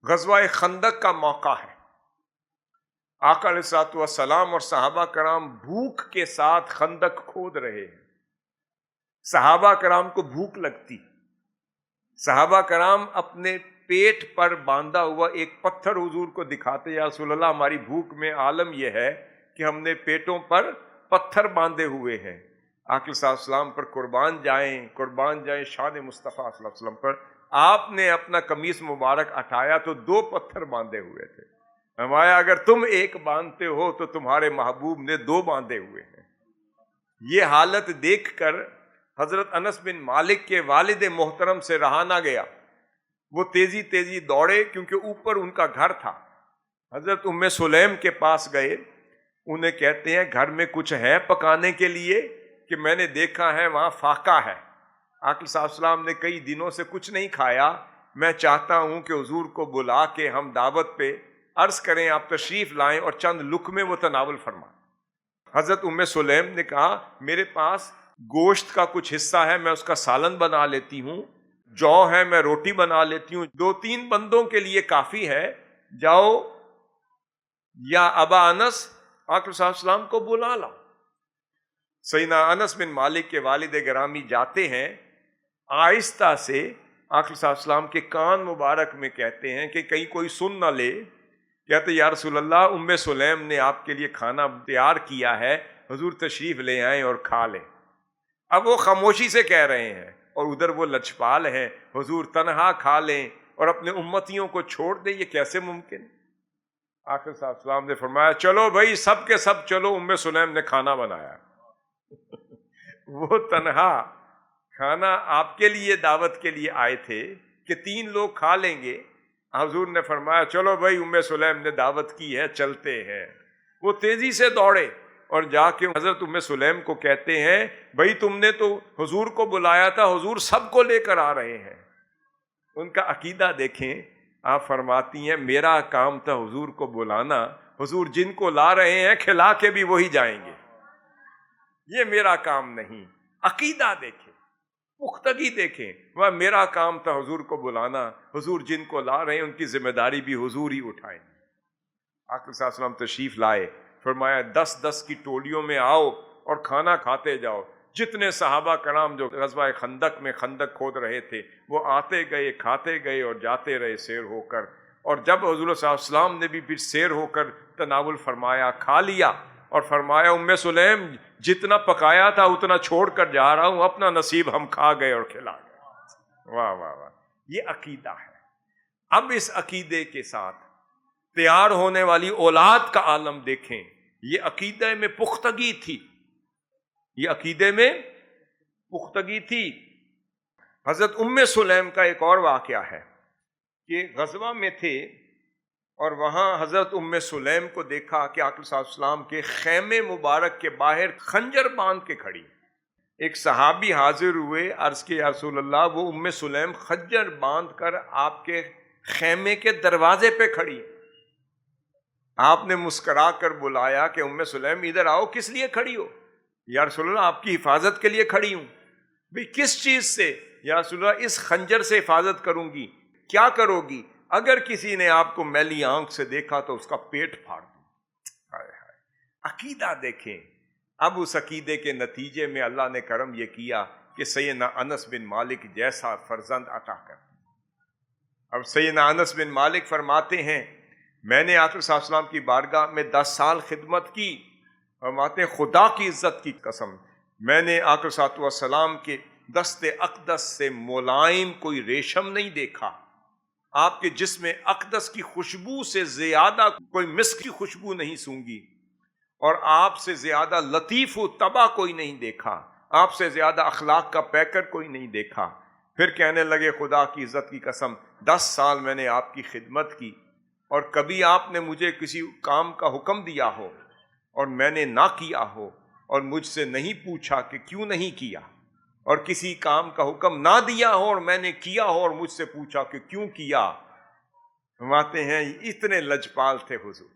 غزوہ خندق کا موقع ہے. آقا علیہ الصلوۃ والسلام اور صحابہ کرام بھوک کے ساتھ خندق کھود رہے ہیں. صحابہ کرام کو بھوک لگتی. صحابہ کرام اپنے پیٹ پر باندھا ہوا ایک پتھر حضور کو دکھاتے، یا رسول اللہ ہماری بھوک میں عالم یہ ہے کہ ہم نے پیٹوں پر پتھر باندھے ہوئے ہیں. آقا صلی اللہ علیہ وسلم پر قربان جائیں شان مصطفیٰ صلی اللہ علیہ وسلم پر. آپ نے اپنا قمیص مبارک اٹھایا تو 2 پتھر باندھے ہوئے تھے. فرمایا اگر تم ایک باندھتے ہو تو تمہارے محبوب نے 2 باندھے ہوئے ہیں. یہ حالت دیکھ کر حضرت انس بن مالک کے والد محترم سے رہا نہ گیا. وہ تیزی دوڑے، کیونکہ اوپر ان کا گھر تھا. حضرت ام سلیم کے پاس گئے. انہیں کہتے ہیں گھر میں کچھ ہے پکانے کے لیے؟ کہ میں نے دیکھا ہے وہاں فاقہ ہے. آقا صلی اللہ علیہ وسلم نے کئی دنوں سے کچھ نہیں کھایا. میں چاہتا ہوں کہ حضور کو بلا کے ہم دعوت پہ عرض کریں، آپ تشریف لائیں اور چند لقمے وہ تناول فرمائیں. حضرت ام سلیم نے کہا میرے پاس گوشت کا کچھ حصہ ہے، میں اس کا سالن بنا لیتی ہوں. جو ہے میں روٹی بنا لیتی ہوں. 2-3 بندوں کے لیے کافی ہے. جاؤ یا ابا انس آقا صلی اللہ علیہ وسلم کو بلا لاؤ. سیدنا انس بن مالک کے والد گرامی جاتے ہیں. آہستہ سے آقا صلی اللہ علیہ وسلم کے کان مبارک میں کہتے ہیں کہ کہیں کوئی سن نہ لے. کہتے یا رسول اللہ ام سلیم نے آپ کے لیے کھانا تیار کیا ہے، حضور تشریف لے آئیں اور کھا لیں. اب وہ خاموشی سے کہہ رہے ہیں اور ادھر وہ لچپال ہیں، حضور تنہا کھا لیں اور اپنے امتیوں کو چھوڑ دیں، یہ کیسے ممکن؟ آقا صلی اللہ علیہ وسلم نے فرمایا چلو بھائی سب کے سب چلو. ام سلیم نے کھانا بنایا. وہ تنہا کھانا آپ کے لیے دعوت کے لیے آئے تھے کہ 3 لوگ کھا لیں گے. حضور نے فرمایا چلو بھائی ام سلیم نے دعوت کی ہے چلتے ہیں. وہ تیزی سے دوڑے اور جا کے حضرت ام سلیم کو کہتے ہیں بھائی تم نے تو حضور کو بلایا تھا، حضور سب کو لے کر آ رہے ہیں. ان کا عقیدہ دیکھیں. آپ فرماتی ہیں میرا کام تھا حضور کو بلانا، حضور جن کو لا رہے ہیں کھلا کے بھی وہی جائیں گے، یہ میرا کام نہیں. عقیدہ دیکھیں، پختگی دیکھیں. وہ میرا کام تھا حضور کو بلانا، حضور جن کو لا رہے ہیں ان کی ذمہ داری بھی حضور ہی اٹھائیں. آقا صلی اللہ علیہ وسلم تشریف لائے. فرمایا 10 کی ٹولیوں میں آؤ اور کھانا کھاتے جاؤ. جتنے صحابہ کرام جو غزوہ خندق میں خندق کھود رہے تھے وہ آتے گئے، کھاتے گئے اور جاتے رہے سیر ہو کر. اور جب حضور صلی اللہ علیہ وسلم نے بھی پھر سیر ہو کر تناول فرمایا، کھا لیا اور فرمایا ام سلیم جتنا پکایا تھا اتنا چھوڑ کر جا رہا ہوں، اپنا نصیب ہم کھا گئے اور کھلا گئے. واہ واہ واہ، یہ عقیدہ ہے. اب اس عقیدے کے ساتھ تیار ہونے والی اولاد کا عالم دیکھیں. یہ عقیدے میں پختگی تھی، یہ عقیدے میں پختگی تھی. حضرت ام سلیم کا ایک اور واقعہ ہے کہ غزوہ میں تھے اور وہاں حضرت ام سلیم کو دیکھا کہ آقا صلی اللہ علیہ وسلم کے خیمے مبارک کے باہر خنجر باندھ کے کھڑی. ایک صحابی حاضر ہوئے، عرض کہ یا رسول اللہ وہ ام سلیم خنجر باندھ کر آپ کے خیمے کے دروازے پہ کھڑی. آپ نے مسکرا کر بلایا کہ ام سلیم ادھر آؤ، کس لیے کھڑی ہو؟ یا رسول اللہ آپ کی حفاظت کے لیے کھڑی ہوں. بھی کس چیز سے؟ یا رسول اللہ اس خنجر سے حفاظت کروں گی. کیا کرو گی؟ اگر کسی نے آپ کو میلی آنکھ سے دیکھا تو اس کا پیٹ پھاڑ دوں. عقیدہ دیکھیں. اب اس عقیدے کے نتیجے میں اللہ نے کرم یہ کیا کہ سیدنا انس بن مالک جیسا فرزند عطا کر. اب سیدنا انس بن مالک فرماتے ہیں میں نے آقا صلی اللہ علیہ وسلم کی بارگاہ میں 10 سال خدمت کی. فرماتے ہیں خدا کی عزت کی قسم میں نے آقا صلی اللہ علیہ وسلم کے دست اقدس سے ملائم کوئی ریشم نہیں دیکھا. آپ کے جسم اقدس کی خوشبو سے زیادہ کوئی مسک کی خوشبو نہیں سونگی، اور آپ سے زیادہ لطیف و طبع کوئی نہیں دیکھا، آپ سے زیادہ اخلاق کا پیکر کوئی نہیں دیکھا. پھر کہنے لگے خدا کی عزت کی قسم 10 سال میں نے آپ کی خدمت کی اور کبھی آپ نے مجھے کسی کام کا حکم دیا ہو اور میں نے نہ کیا ہو اور مجھ سے نہیں پوچھا کہ کیوں نہیں کیا، اور کسی کام کا حکم نہ دیا ہو اور میں نے کیا ہو اور مجھ سے پوچھا کہ کیوں کیا. فرماتے ہیں اتنے لجپال تھے حضور.